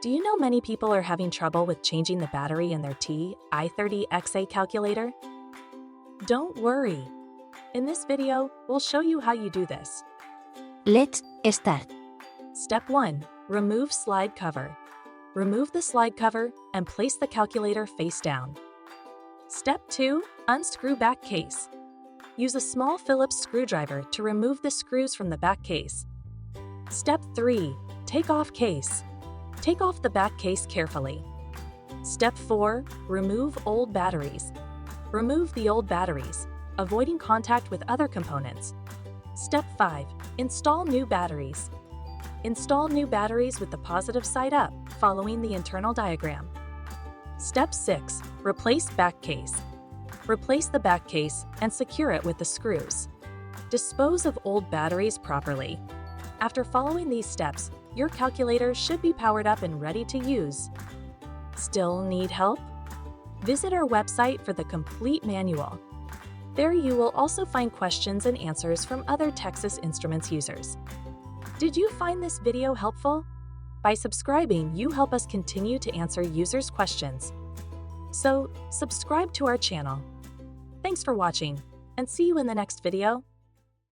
Do you know many people are having trouble with changing the battery in their TI-30Xa calculator? Don't worry. In this video, we'll show you how you do this. Let's start. Step 1. Remove slide cover. Remove the slide cover and place the calculator face down. Step 2. Unscrew back case. Use a small Phillips screwdriver to remove the screws from the back case. Step 3. Take off case. Take off the back case carefully. Step 4. Remove old batteries. Remove the old batteries, avoiding contact with other components. Step 5. Install new batteries. Install new batteries with the positive side up, following the internal diagram. Step 6. Replace back case. Replace the back case and secure it with the screws. Dispose of old batteries properly. After following these steps, your calculator should be powered up and ready to use. Still need help? Visit our website for the complete manual. There you will also find questions and answers from other Texas Instruments users. Did you find this video helpful? By subscribing, you help us continue to answer users' questions. So, subscribe to our channel. Thanks for watching, and see you in the next video.